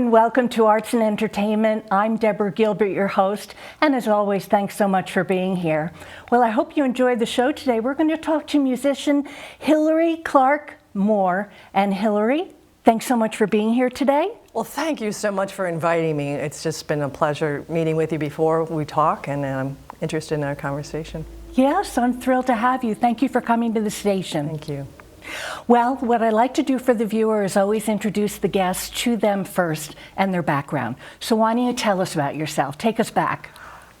and welcome to Arts and Entertainment. I'm Deborah Gilbert, your hihost, and as always, thanks so much for being here. Well, I hope you enjoyed the show today. We're going to talk to musician Hilarie Clark Moore. And Hilarie, thanks so much for being here today. Well, thank you so much for inviting me. It's just been a pleasure meeting with you before we talk, and I'm interested in our conversation. Yes, I'm thrilled to have you. Thank you for coming to the station. Thank you. Well, what I like to do for the viewer is always introduce the guests to them first and their background. So why don't you tell us about yourself? Take us back.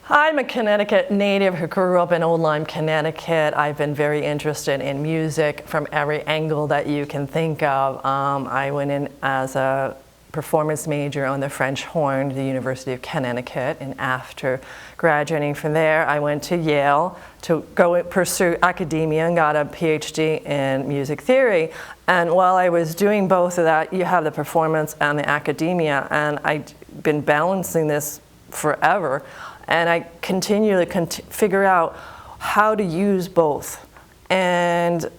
I'm a Connecticut native who grew up in Old Lyme, Connecticut. I've been very interested in music from every angle that you can think of. I went in as a performance major on the French horn at the University of Connecticut, and after graduating from there, I went to Yale to go pursue academia and got a PhD in music theory. And while I was doing both of that, you have the performance and the academia, and I've been balancing this forever, and I continue to figure out how to use both. And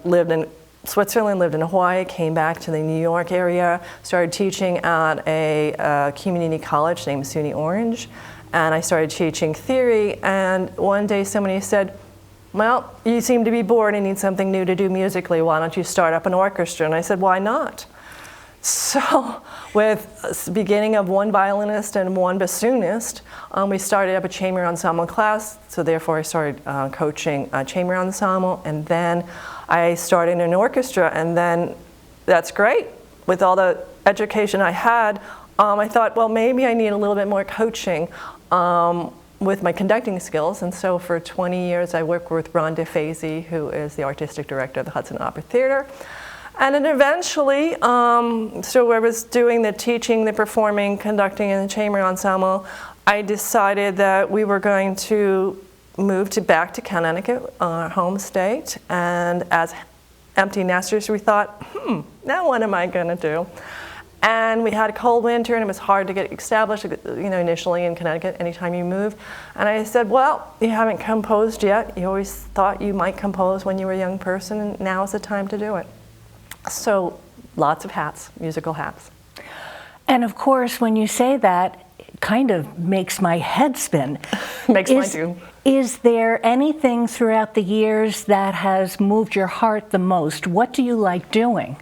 lived in Switzerland, lived in Hawaii, came back to the New York area, started teaching at a community college named SUNY Orange, and I started teaching theory, and one day somebody said, well, you seem to be bored and need something new to do musically, why don't you start up an orchestra? And I said, why not? So with the beginning of one violinist and one bassoonist, we started up a chamber ensemble class, so therefore I started coaching a chamber ensemble, and then I started an orchestra, and then that's great. With all the education I had, I thought, well, maybe I need a little bit more coaching with my conducting skills, and so for 20 years I worked with Ron DeFazy, who is the artistic director of the Hudson Opera Theater. And then eventually, so I was doing the teaching, the performing, conducting in the chamber ensemble. I decided that we were going to move back to Connecticut, our home state, and as empty nesters, we thought, now what am I going to do? And we had a cold winter, and it was hard to get established, initially in Connecticut, anytime you move. And I said, well, you haven't composed yet. You always thought you might compose when you were a young person, and now is the time to do it. So lots of hats, musical hats. And of course, when you say that, it kind of makes my head spin. Makes mine too. Is there anything throughout the years that has moved your heart the most? What do you like doing?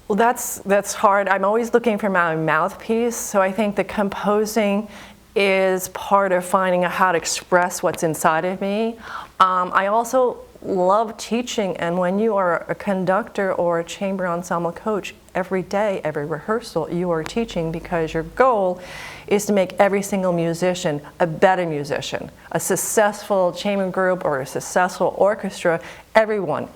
Well, that's hard. I'm always looking for my mouthpiece, so I think the composing is part of finding out how to express what's inside of me. I also love teaching, and when you are a conductor or a chamber ensemble coach, every day, every rehearsal, you are teaching, because your goal is to make every single musician a better musician. A successful chamber group or a successful orchestra, everyone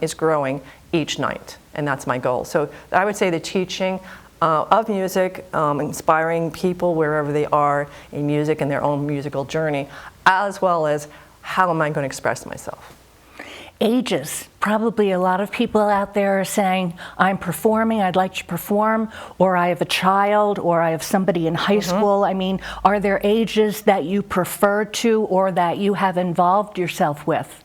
is growing each night, and that's my goal. So I would say the teaching of music, inspiring people wherever they are in music and their own musical journey, as well as how am I going to express myself? Ages. Probably a lot of people out there are saying, I'm performing, I'd like to perform, or I have a child, or I have somebody in high school. I mean, are there ages that you prefer to or that you have involved yourself with?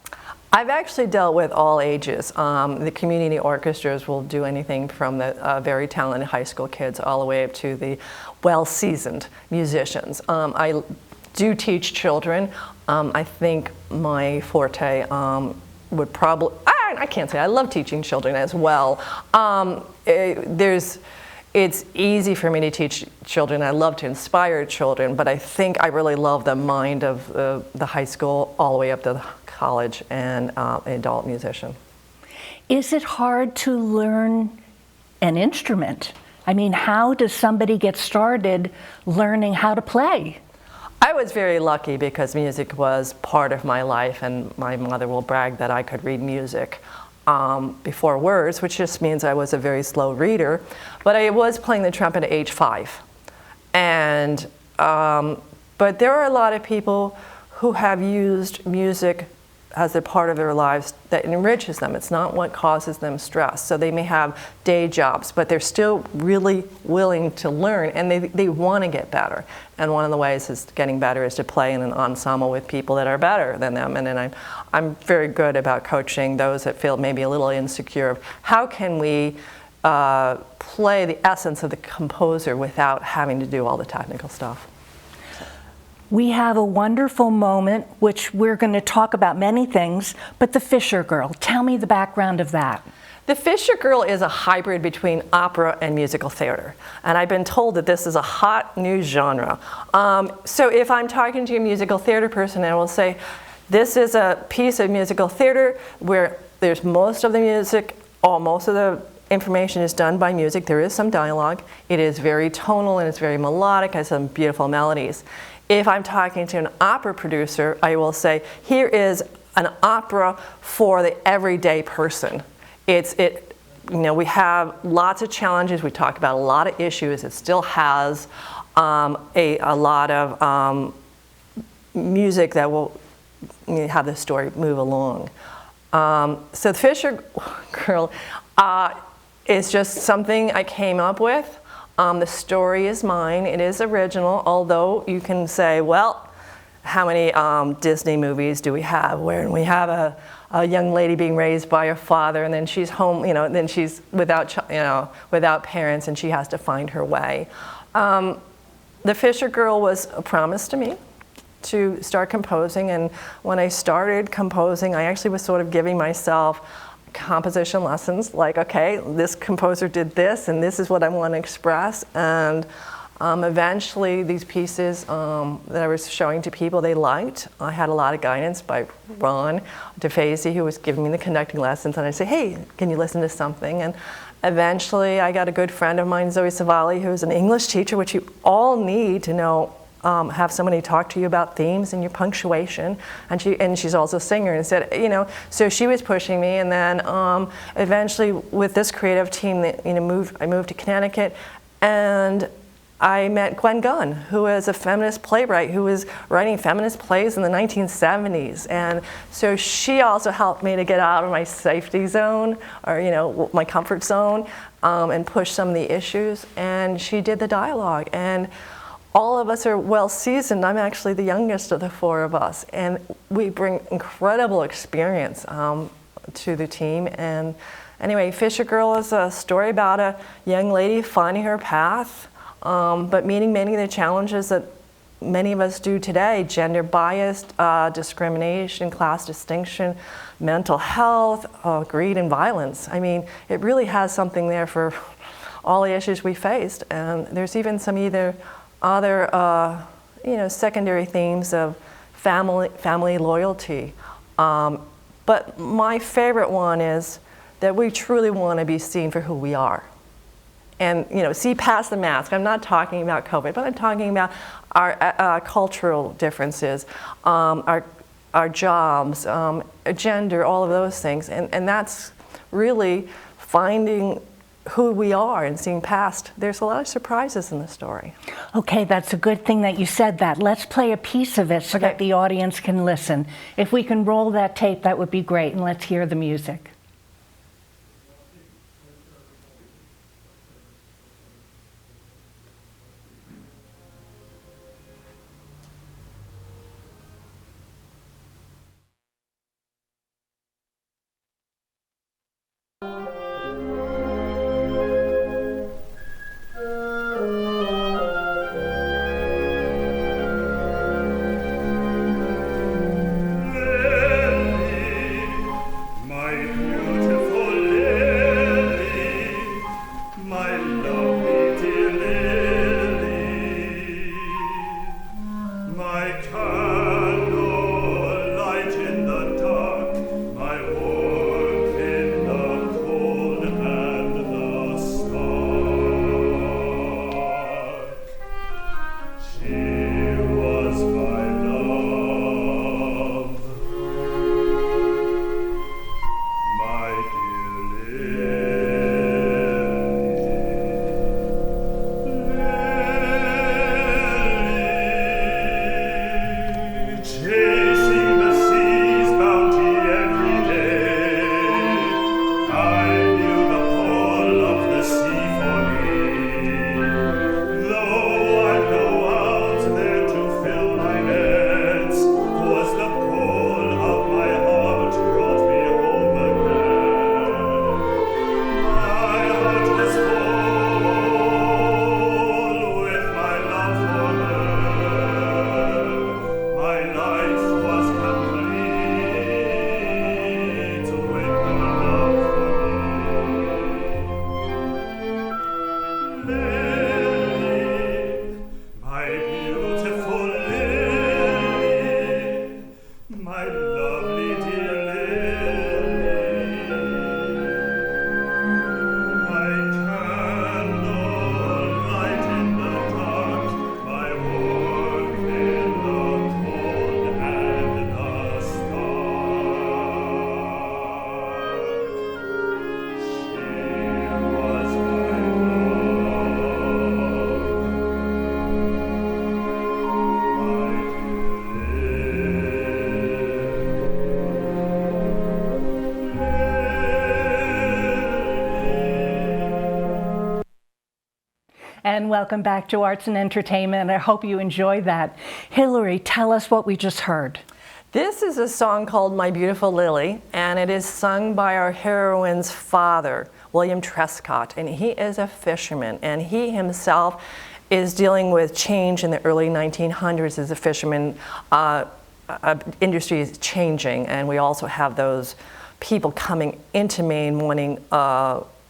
I've actually dealt with all ages. The community orchestras will do anything from the very talented high school kids all the way up to the well-seasoned musicians. I do teach children. I think my forte would probably, I can't say, I love teaching children as well. It's easy for me to teach children. I love to inspire children, but I think I really love the mind of the high school all the way up to the college and adult musician. Is it hard to learn an instrument? I mean, how does somebody get started learning how to play? I was very lucky because music was part of my life, and my mother will brag that I could read music before words, which just means I was a very slow reader. But I was playing the trumpet at age 5. And, but there are a lot of people who have used music as a part of their lives that enriches them. It's not what causes them stress. So they may have day jobs, but they're still really willing to learn, and they want to get better. And one of the ways is getting better is to play in an ensemble with people that are better than them. And then I'm very good about coaching those that feel maybe a little insecure of how can we play the essence of the composer without having to do all the technical stuff. We have a wonderful moment, which we're going to talk about many things, but the Fisher Girl. Tell me the background of that. The Fisher Girl is a hybrid between opera and musical theater, and I've been told that this is a hot new genre. So if I'm talking to a musical theater person, I will say, this is a piece of musical theater where there's most of the music, most of the information is done by music. There is some dialogue. It is very tonal and it's very melodic, has some beautiful melodies. If I'm talking to an opera producer, I will say, here is an opera for the everyday person. We have lots of challenges. We talk about a lot of issues. It still has a lot of music that will have the story move along. So the Fisher Girl is just something I came up with. The story is mine. It is original, although you can say, well, how many Disney movies do we have where we have a young lady being raised by her father, and then she's home, then she's without parents, and she has to find her way. The Fisher Girl was a promise to me to start composing, and when I started composing, I actually was sort of giving myself composition lessons, like, okay, this composer did this, and this is what I want to express, and eventually these pieces that I was showing to people, they liked. I had a lot of guidance by Ron DeFazy, who was giving me the conducting lessons, and I'd say, hey, can you listen to something? And eventually I got a good friend of mine, Zoe Savali, who's an English teacher, which you all need to know, have somebody talk to you about themes and your punctuation, and she's also a singer, and said, so she was pushing me, and then eventually with this creative team, I moved to Connecticut, and I met Gwen Gunn, who is a feminist playwright who was writing feminist plays in the 1970s, and so she also helped me to get out of my safety zone, or my comfort zone, and push some of the issues, and she did the dialogue, and all of us are well seasoned. I'm actually the youngest of the four of us, and we bring incredible experience to the team. And anyway, Fisher Girl is a story about a young lady finding her path, but meeting many of the challenges that many of us do today: gender bias, discrimination, class distinction, mental health, greed, and violence. I mean, it really has something there for all the issues we faced, and there's even some other secondary themes of family loyalty. But my favorite one is that we truly want to be seen for who we are. And see past the mask. I'm not talking about COVID, but I'm talking about our cultural differences, our jobs, gender, all of those things. And that's really finding who we are and seeing past. There's a lot of surprises in the story. Okay, that's a good thing that you said that. Let's play a piece of it so that the audience can listen. If we can roll that tape, that would be great, and let's hear the music. My And welcome back to Arts and Entertainment. I hope you enjoyed that. Hilarie, tell us what we just heard. This is a song called My Beautiful Lily, and it is sung by our heroine's father, William Trescott, and he is a fisherman, and he himself is dealing with change in the early 1900s as a fisherman. Industry is changing, and we also have those people coming into Maine wanting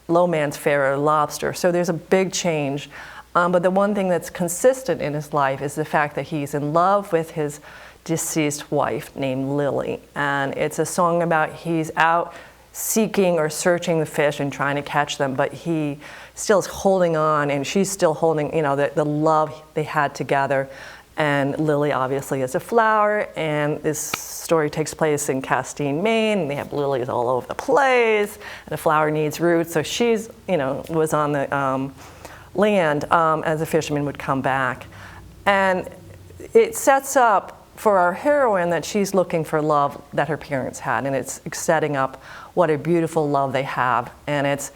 low man's fare or lobster. So there's a big change. But the one thing that's consistent in his life is the fact that he's in love with his deceased wife named Lily. And it's a song about he's out seeking or searching the fish and trying to catch them, but he still is holding on, and she's still holding, you know, the love they had together. And Lily obviously is a flower, and this story takes place in Castine, Maine, and they have lilies all over the place, and the flower needs roots, so she's, you know, was on the land as a fisherman would come back. And it sets up for our heroine that she's looking for love that her parents had, and it's setting up what a beautiful love they have, and it's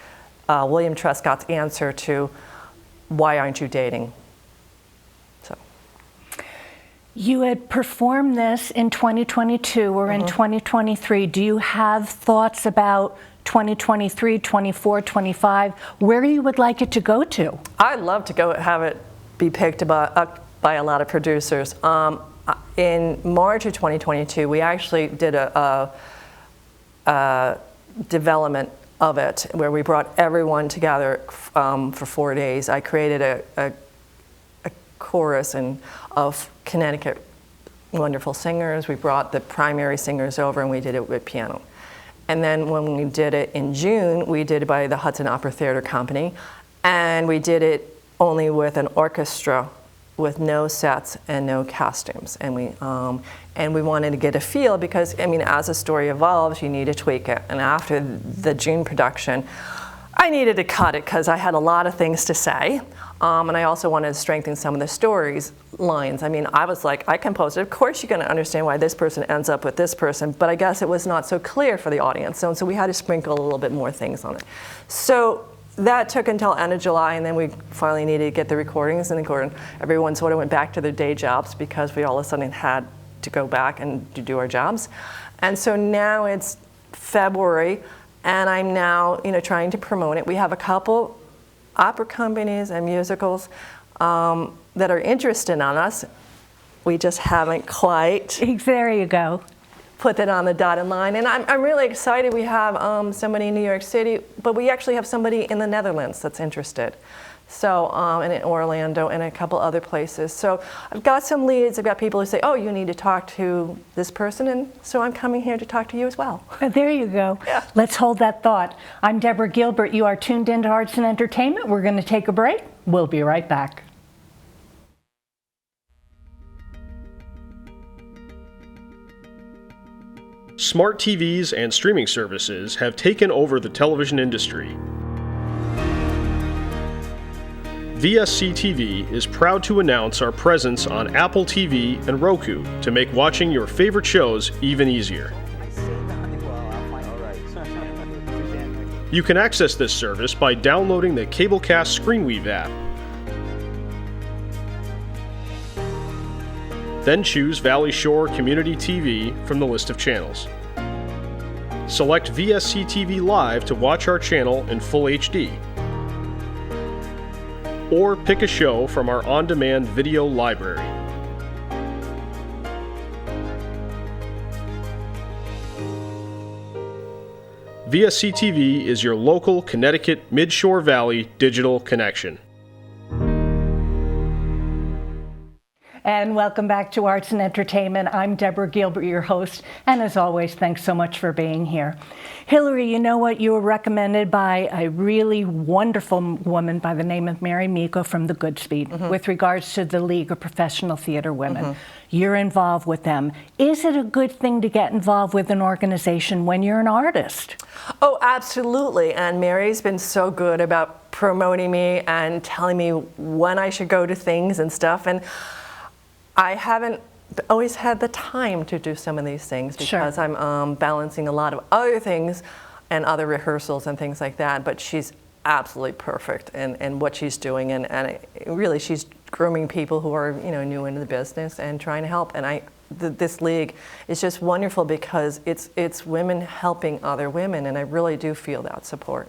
William Trescott's answer to why aren't you dating? You had performed this in 2022 or in 2023. Do you have thoughts about 2023, 24, 25, where you would like it to go to? I'd love to go have it be picked up by a lot of producers. In March of 2022, we actually did a development of it where we brought everyone together for 4 days. I created a chorus of Connecticut wonderful singers. We brought the primary singers over and we did it with piano. And then when we did it in June, we did it by the Hudson Opera Theater Company, and we did it only with an orchestra with no sets and no costumes. And we wanted to get a feel because, I mean, as a story evolves, you need to tweak it. And after the June production, I needed to cut it because I had a lot of things to say. And I also wanted to strengthen some of the stories lines. I mean, I was like, I composed it. Of course you're going to understand why this person ends up with this person, but I guess it was not so clear for the audience. So we had to sprinkle a little bit more things on it. So that took until end of July, and then we finally needed to get the recordings, and everyone sort of went back to their day jobs because we all of a sudden had to go back and to do our jobs. And so now it's February, and I'm now, you know, trying to promote it. We have a couple opera companies and musicals that are interested in us. We just haven't quite. There you go. Put that on the dotted line. And I'm really excited. We have somebody in New York City, but we actually have somebody in the Netherlands that's interested. So, and in Orlando and a couple other places. So I've got some leads. I've got people who say, oh, you need to talk to this person. And so I'm coming here to talk to you as well. There you go. Yeah. Let's hold that thought. I'm Deborah Gilbert. You are tuned into Arts and Entertainment. We're going to take a break. We'll be right back. Smart TVs and streaming services have taken over the television industry. VSC TV is proud to announce our presence on Apple TV and Roku to make watching your favorite shows even easier. You can access this service by downloading the Cablecast ScreenWeave app. Then choose Valley Shore Community TV from the list of channels. Select VSC TV Live to watch our channel in full HD. Or pick a show from our on-demand video library. VSC TV is your local Connecticut Midshore Valley digital connection. And welcome back to Arts and Entertainment. I'm Deborah Gilbert, your host, and as always, thanks so much for being here. Hilarie, you know what? You were recommended by a really wonderful woman by the name of Mary Miko from the Goodspeed with regards to the League of Professional Theater Women. You're involved with them. Is it a good thing to get involved with an organization when you're an artist? Oh, absolutely. And Mary's been so good about promoting me and telling me when I should go to things and stuff. And I haven't always had the time to do some of these things because I'm balancing a lot of other things and other rehearsals and things like that. But she's absolutely perfect in what she's doing, and really she's grooming people who are new into the business and trying to help. And this league is just wonderful because it's women helping other women, and I really do feel that support.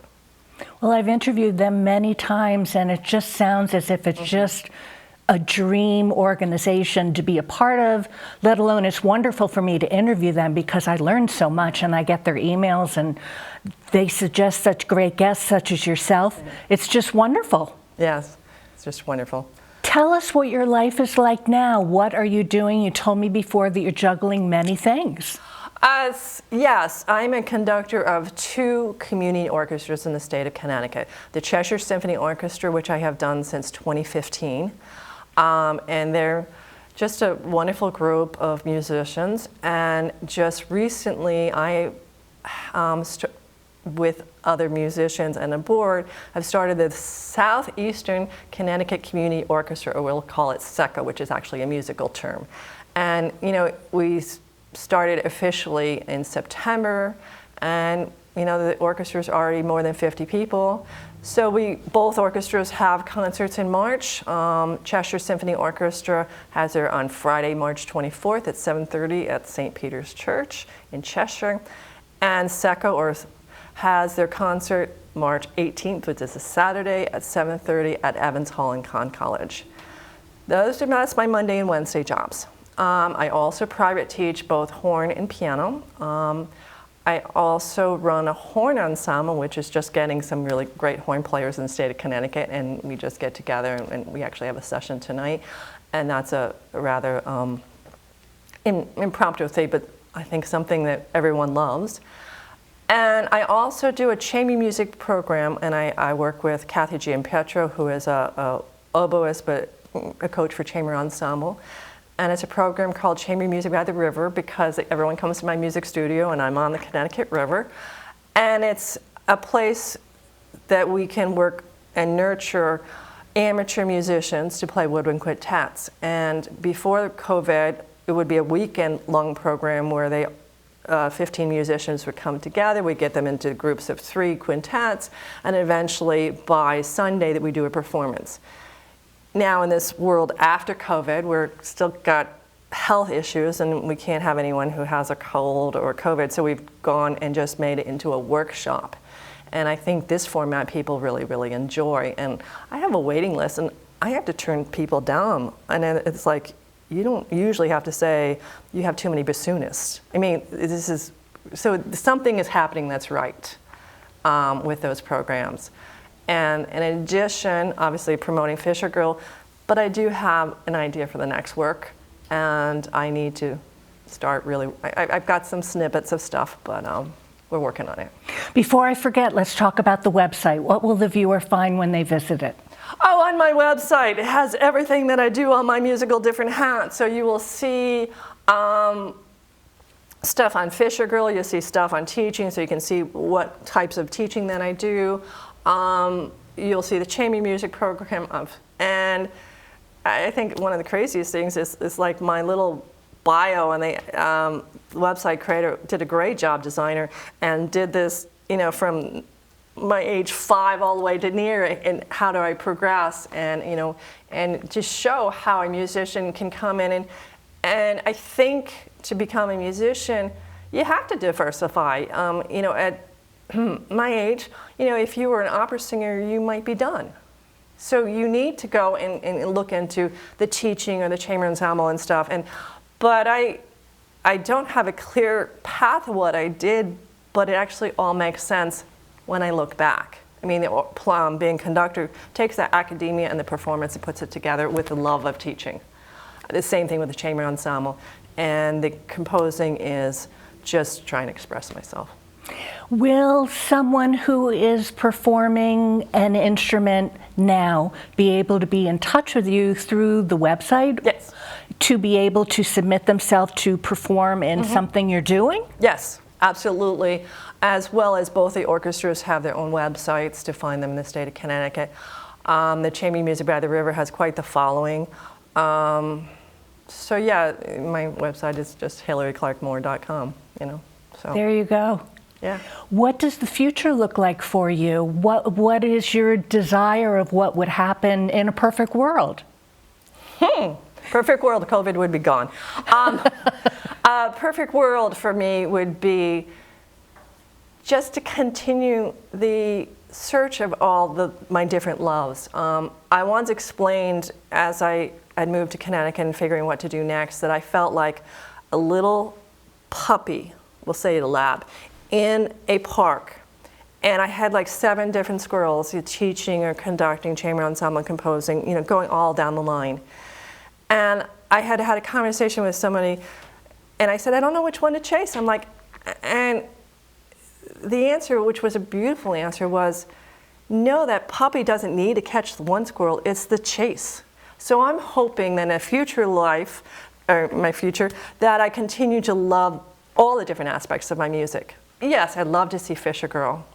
Well, I've interviewed them many times, and it just sounds as if it's just a dream organization to be a part of, let alone it's wonderful for me to interview them because I learned so much, and I get their emails and they suggest such great guests such as yourself. It's just wonderful. Yes, it's just wonderful. Tell us what your life is like now. What are you doing? You told me before that you're juggling many things. Yes, I'm a conductor of 2 community orchestras in the state of Connecticut. The Cheshire Symphony Orchestra, which I have done since 2015. And they're just a wonderful group of musicians. And just recently, I, with other musicians and a board, have started the Southeastern Connecticut Community Orchestra, or we'll call it SECA, which is actually a musical term. And we started officially in September, and the orchestra is already more than 50 people. So both orchestras have concerts in March. Cheshire Symphony Orchestra has their on Friday, March 24th at 7:30 at St. Peter's Church in Cheshire. And SECA has their concert March 18th, which is a Saturday at 7:30 at Evans Hall in Conn College. That's my Monday and Wednesday jobs. I also private teach both horn and piano. I also run a horn ensemble, which is just getting some really great horn players in the state of Connecticut, and we just get together and we actually have a session tonight, and that's a rather impromptu thing, but I think something that everyone loves. And I also do a chamber music program, and I work with Kathy Gianpietro, who is a oboist, but a coach for chamber ensemble. And it's a program called Chamber Music by the River because everyone comes to my music studio and I'm on the Connecticut River. And it's a place that we can work and nurture amateur musicians to play woodwind quintets. And before COVID, it would be a weekend-long program where 15 musicians would come together. We get them into groups of 3 quintets, and eventually by Sunday that we do a performance. Now in this world after COVID, we're still got health issues and we can't have anyone who has a cold or COVID, so we've gone and just made it into a workshop. And I think this format people really, really enjoy. And I have a waiting list and I have to turn people down. And it's like, you don't usually have to say, you have too many bassoonists. I mean, so something is happening that's right with those programs. And in addition, obviously promoting Fisher Girl, but I do have an idea for the next work, and I need to start really, I've got some snippets of stuff, but we're working on it. Before I forget, let's talk about the website. What will the viewer find when they visit it? Oh, on my website, it has everything that I do on my musical different hats. So you will see stuff on Fisher Girl, you'll see stuff on teaching, so you can see what types of teaching that I do. You'll see the chamber music program and I think one of the craziest things is like my little bio, and the website creator did a great job, designer, and did this, from my age 5 all the way to near, and how do I progress, and and to show how a musician can come in and I think to become a musician, you have to diversify. At my age, if you were an opera singer, you might be done. So you need to go and look into the teaching or the chamber ensemble and stuff. But I don't have a clear path of what I did, but it actually all makes sense when I look back. I mean, being conductor takes that academia and the performance and puts it together with the love of teaching. The same thing with the chamber ensemble. And the composing is just trying to express myself. Will someone who is performing an instrument now be able to be in touch with you through the website? Yes. To be able to submit themselves to perform in something you're doing? Yes, absolutely. As well as both the orchestras have their own websites to find them in the state of Connecticut. The Chamber Music by the River has quite the following. So yeah, my website is just hilarieclarkmoore.com, So. There you go. Yeah. What does the future look like for you? What is your desire of what would happen in a perfect world? Perfect world, COVID would be gone. Perfect world for me would be just to continue the search of all my different loves. I once explained, as I had moved to Connecticut and figuring what to do next, that I felt like a little puppy, we'll say at a lab, in a park. And I had like 7 different squirrels, teaching or conducting, chamber ensemble, composing, going all down the line. And I had had a conversation with somebody, and I said, I don't know which one to chase. I'm like, and the answer, which was a beautiful answer, was, no, that puppy doesn't need to catch the one squirrel, it's the chase. So I'm hoping that in a future life, or my future, that I continue to love all the different aspects of my music. Yes, I'd love to see Fisher Girl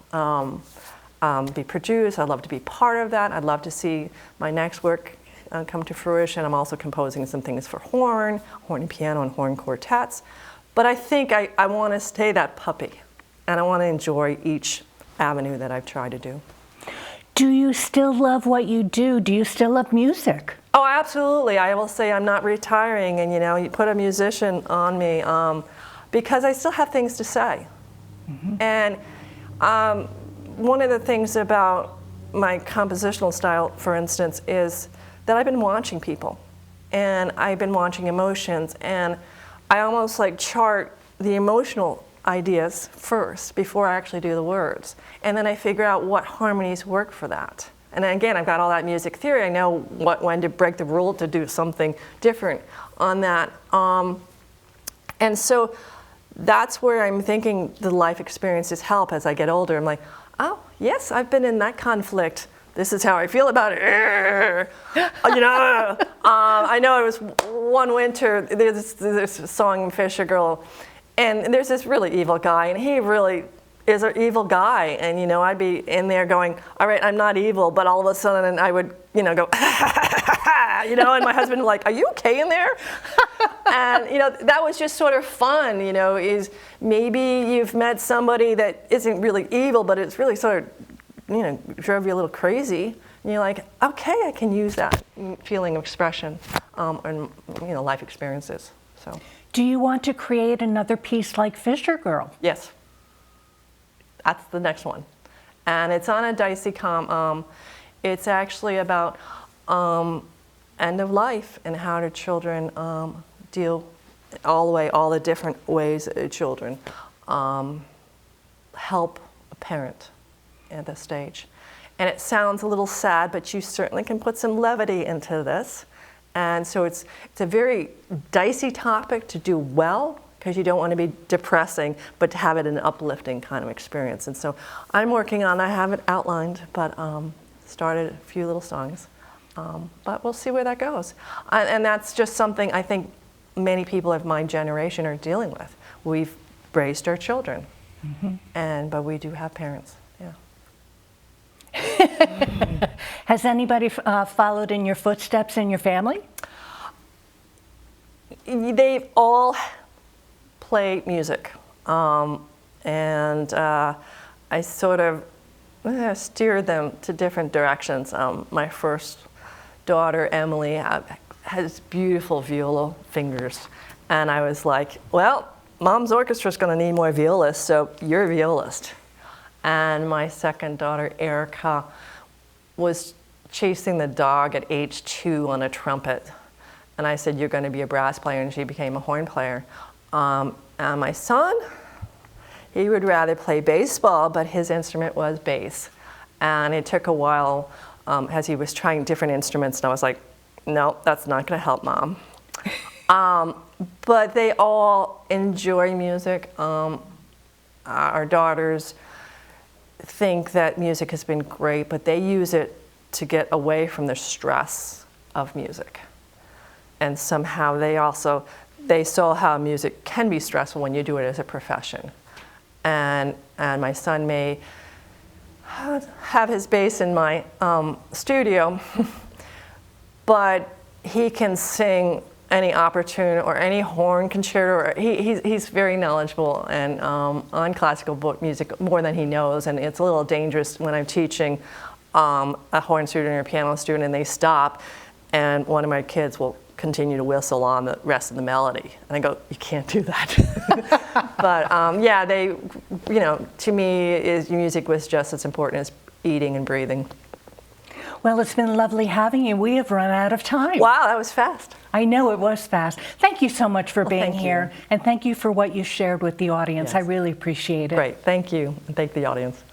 be produced. I'd love to be part of that. I'd love to see my next work come to fruition. I'm also composing some things for horn and piano, and horn quartets. But I think I want to stay that puppy, and I want to enjoy each avenue that I've tried to do. Do you still love what you do? Do you still love music? Oh, absolutely. I will say I'm not retiring, and you put a musician on me because I still have things to say. Mm-hmm. And one of the things about my compositional style, for instance, is that I've been watching people, and I've been watching emotions, and I almost like chart the emotional ideas first before I actually do the words. And then I figure out what harmonies work for that. And then again, I've got all that music theory. I know when to break the rule to do something different on that. And so that's where I'm thinking the life experiences help as I get older. I'm like, oh, yes, I've been in that conflict. This is how I feel about it. I know it was one winter, there's this song, Fisher Girl, and there's this really evil guy, and he really is an evil guy. And, I'd be in there going, all right, I'm not evil, but all of a sudden I would, go, and my husband would be like, are you okay in there? And, that was just sort of fun, is maybe you've met somebody that isn't really evil, but it's really sort of, drove you a little crazy. And you're like, okay, I can use that feeling of expression and, life experiences, so. Do you want to create another piece like Fisher Girl? Yes. That's the next one. And it's on a dicey it's actually about end of life and how do children deal all the different ways children help a parent at this stage. And it sounds a little sad, but you certainly can put some levity into this. And so it's a very dicey topic to do well, because you don't want to be depressing, but to have it an uplifting kind of experience. And so I'm working on, I have it outlined, but started a few little songs. But we'll see where that goes. And that's just something I think many people of my generation are dealing with. We've raised our children, but we do have parents. Has anybody followed in your footsteps in your family? They've all played music, and I sort of steered them to different directions. My first daughter, Emily, has beautiful viola fingers, and I was like, well, Mom's orchestra's going to need more violists, so you're a violist. And my second daughter, Erica, was chasing the dog at age 2 on a trumpet. And I said, you're going to be a brass player, and she became a horn player. And my son, he would rather play baseball, but his instrument was bass. And it took a while as he was trying different instruments, and I was like, no, that's not going to help Mom. But they all enjoy music. Our daughters think that music has been great, but they use it to get away from the stress of music. And somehow they saw how music can be stressful when you do it as a profession. And my son may have his bass in my studio, but he can sing any opportune or any horn concerto. He's very knowledgeable and on classical book music more than he knows, and it's a little dangerous when I'm teaching a horn student or a piano student and they stop, and one of my kids will continue to whistle on the rest of the melody, and I go, you can't do that. But yeah, they, you know, to me, music was just as important as eating and breathing. Well, it's been lovely having you. We have run out of time. Wow, that was fast. I know it was fast. Thank you so much for being thank here, you. and thank you for what you shared with the audience. Yes. I really appreciate it. Great, thank you, and thank the audience.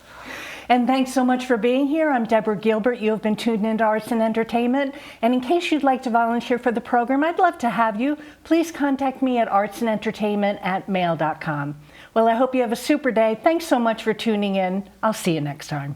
And thanks so much for being here. I'm Deborah Gilbert. You have been tuned into Arts and Entertainment. And in case you'd like to volunteer for the program, I'd love to have you. Please contact me at artsandentertainment@mail.com. Well, I hope you have a super day. Thanks so much for tuning in. I'll see you next time.